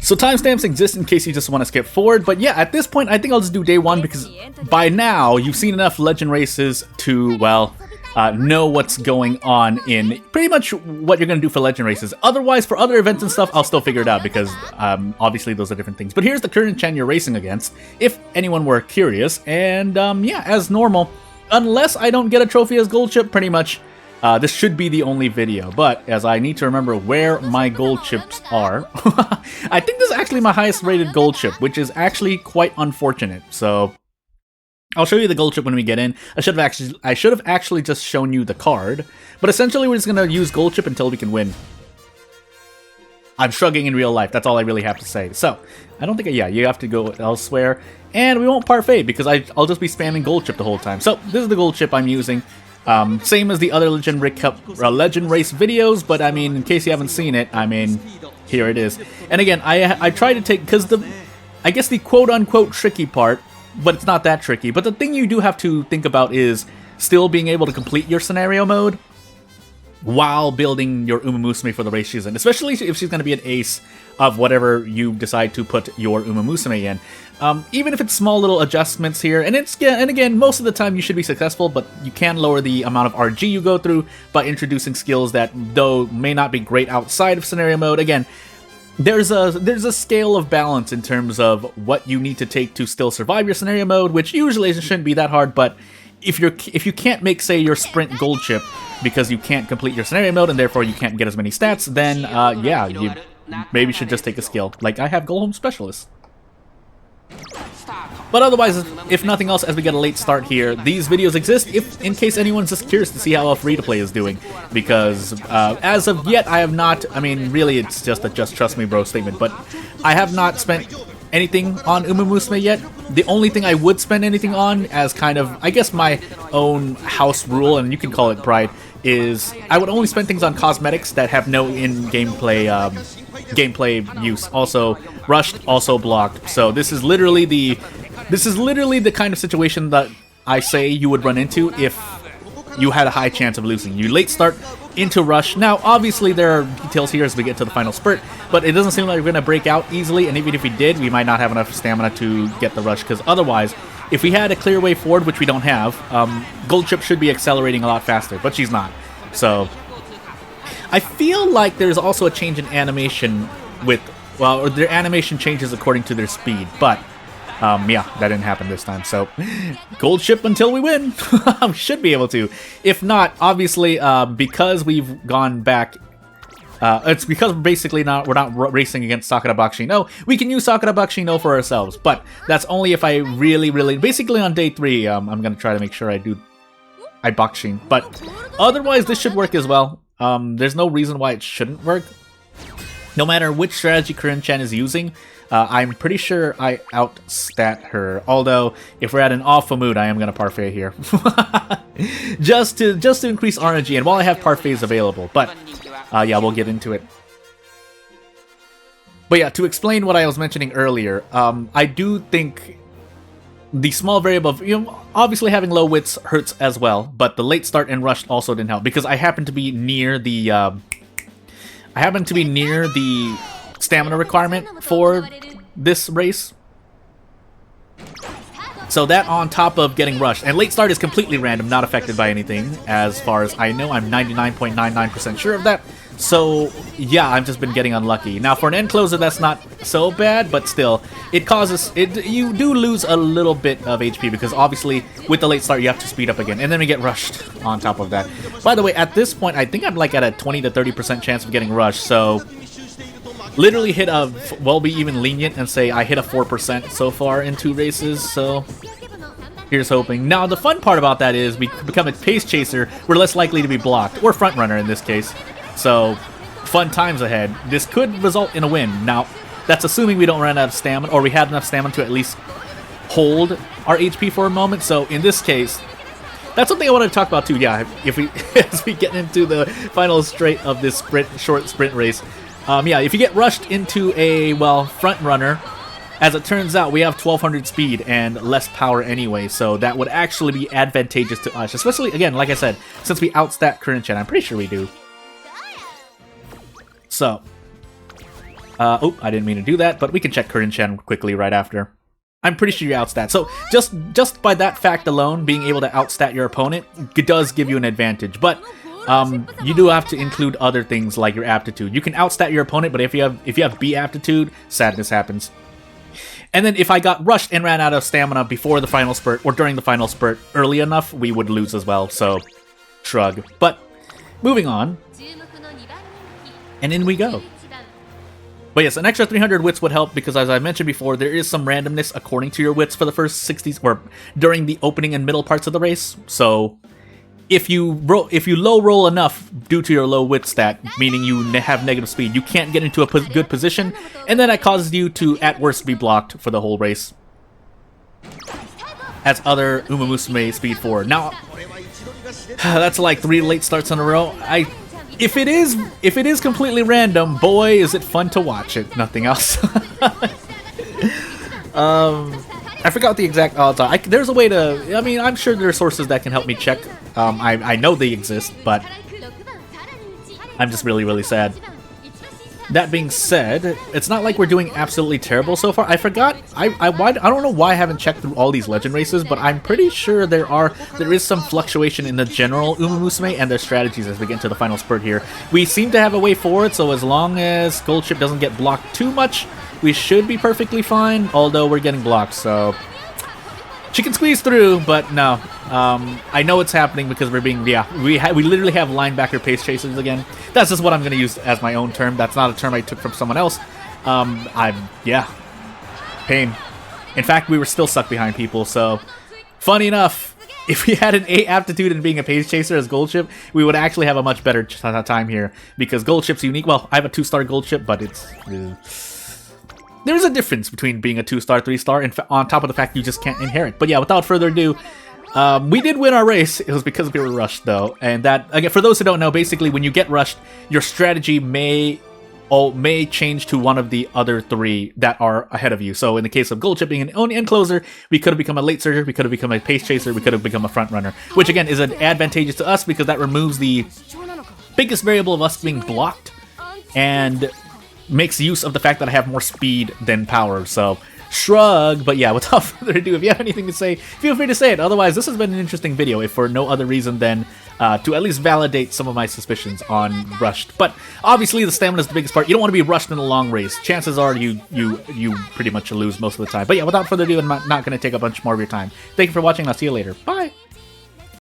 So timestamps exist in case you just want to skip forward, but yeah, at this point I think I'll just do day 1 because by now you've seen enough legend races to, well, know what's going on in pretty much what you're going to do for legend races. Otherwise, for other events and stuff, I'll still figure it out because obviously those are different things. But here's the Curren Chan you're racing against, if anyone were curious, and yeah, as normal, unless I don't get a trophy as gold chip, pretty much this should be the only video, but as I need to remember where my gold chips are, I think this is actually my highest rated gold chip, which is actually quite unfortunate. So I'll show you the gold chip when we get in. I should have actually just shown you the card, but essentially we're just gonna use gold chip until we can win. I'm shrugging in real life. That's all I really have to say. So I don't think, yeah, you have to go elsewhere, and we won't parfait because I'll just be spamming gold chip the whole time. So this is the gold chip I'm using. Same as the other Legend Race videos, but I mean, in case you haven't seen it, I mean, here it is. And again, I try to take, because I guess the quote-unquote tricky part, but it's not that tricky, but the thing you do have to think about is still being able to complete your scenario mode while building your Musume for the race she's in, especially if she's going to be an ace of whatever you decide to put your Musume in. Even if it's small little adjustments here, and again, most of the time you should be successful, but you can lower the amount of RG you go through by introducing skills that, though, may not be great outside of scenario mode. Again, there's a scale of balance in terms of what you need to take to still survive your scenario mode, which usually shouldn't be that hard, but if you can't make, say, your sprint gold chip because you can't complete your scenario mode and therefore you can't get as many stats, then yeah, you maybe should just take a skill. Like I have Go Home Specialist. But otherwise, if nothing else, as we get a late start here, these videos exist in case anyone's just curious to see how free-to-play is doing. Because as of yet, I have not, I mean, really it's just a just trust me bro statement, but I have not spent anything on Musume yet. The only thing I would spend anything on as kind of, I guess, my own house rule, and you can call it pride, is I would only spend things on cosmetics that have no in-gameplay gameplay use. Also rushed, also blocked. So this is literally the kind of situation that I say you would run into if you had a high chance of losing. You late start into rush. Now, obviously, there are details here as we get to the final spurt, but it doesn't seem like we're going to break out easily, and even if we did, we might not have enough stamina to get the rush, because otherwise, if we had a clear way forward, which we don't have, Gold Chip should be accelerating a lot faster, but she's not. So I feel like there's also a change in animation with, well, their animation changes according to their speed, but yeah, that didn't happen this time. So gold chip until we win. We should be able to. If not, obviously, because we've gone back, it's because basically we're not racing against Sakura Bakshi No. We can use Sakura Bakshi No for ourselves, but that's only if I really, basically on day 3, I'm gonna try to make sure I Bakshi. But otherwise, this should work as well. There's no reason why it shouldn't work. No matter which strategy Curren Chan is using, I'm pretty sure I outstat her. Although, if we're at an awful mood, I am going to parfait here. just to increase RNG, and while I have parfaits available. But, yeah, we'll get into it. But yeah, to explain what I was mentioning earlier, I do think the small variable of, obviously having low wits hurts as well, but the late start and rush also didn't help, because I happen to be near the, stamina requirement for this race. So that on top of getting rushed. And late start is completely random, not affected by anything, as far as I know. I'm 99.99% sure of that. So, yeah, I've just been getting unlucky. Now, for an end closer, that's not so bad, but still, it causes... you do lose a little bit of HP, because obviously, with the late start, you have to speed up again, and then we get rushed on top of that. By the way, at this point, I think I'm like at a 20 to 30% chance of getting rushed, so... literally hit a... well, be even lenient and say I hit a 4% so far in 2 races, so... here's hoping. Now, the fun part about that is we become a pace chaser, we're less likely to be blocked, or front runner in this case. So, fun times ahead. This could result in a win. Now, that's assuming we don't run out of stamina, or we had enough stamina to at least hold our HP for a moment. So, in this case, that's something I want to talk about too. Yeah, if we as we get into the final straight of this short sprint race. Yeah, if you get rushed into a, well, front runner, as it turns out, we have 1200 speed and less power anyway, so that would actually be advantageous to us. Especially, again, like I said, since we outstat Curren Chan. I'm pretty sure we do. So, Oh, I didn't mean to do that, but we can check Curren Chan quickly right after. I'm pretty sure you outstat. So just by that fact alone, being able to outstat your opponent does give you an advantage. But you do have to include other things like your aptitude. You can outstat your opponent, but if you have B aptitude, sadness happens. And then if I got rushed and ran out of stamina before the final spurt or during the final spurt early enough, we would lose as well. So shrug. But moving on, and in we go. But yes, an extra 300 wits would help because, as I mentioned before, there is some randomness according to your wits for the first 60s or during the opening and middle parts of the race. So if you low roll enough due to your low wit stat, meaning you have negative speed, you can't get into a good position, and then that causes you to at worst be blocked for the whole race, as other Musume speed forward. Now that's like 3 late starts in a row. If it is completely random, boy, is it fun to watch it. Nothing else. I forgot the exact odds. There's a way to. I mean, I'm sure there are sources that can help me check. I know they exist, but I'm just really sad. That being said, it's not like we're doing absolutely terrible so far. I forgot. I don't know why I haven't checked through all these legend races, but I'm pretty sure there is some fluctuation in the general Musume and their strategies as we get into the final spurt here. We seem to have a way forward, so as long as Gold Chip doesn't get blocked too much, we should be perfectly fine. Although we're getting blocked, so she can squeeze through, but no. I know it's happening because we're being, we literally have linebacker pace chasers again. That's just what I'm going to use as my own term. That's not a term I took from someone else. Pain. In fact, we were still stuck behind people, so funny enough, if we had an A aptitude in being a pace chaser as Gold Chip, we would actually have a much better time here because Gold Chip's unique. Well, I have a 2-star Gold Chip, but it's... there's a difference between being a 2-star, 3-star, and on top of the fact you just can't inherit. But yeah, without further ado, we did win our race. It was because we were rushed, though. And that, again, for those who don't know, basically when you get rushed, your strategy may change to one of the other 3 that are ahead of you. So in the case of Gold Chip being an end closer, we could have become a late surger, we could have become a pace chaser, we could have become a front runner, which again is advantageous to us because that removes the biggest variable of us being blocked and makes use of the fact that I have more speed than power. So shrug. But yeah, without further ado, if you have anything to say, feel free to say it. Otherwise, this has been an interesting video, if for no other reason than to at least validate some of my suspicions on rushed. But obviously the stamina is the biggest part. You don't want to be rushed in a long race. Chances are you pretty much lose most of the time. But yeah, without further ado, I'm not going to take a bunch more of your time. Thank you for watching, and I'll see you later. Bye!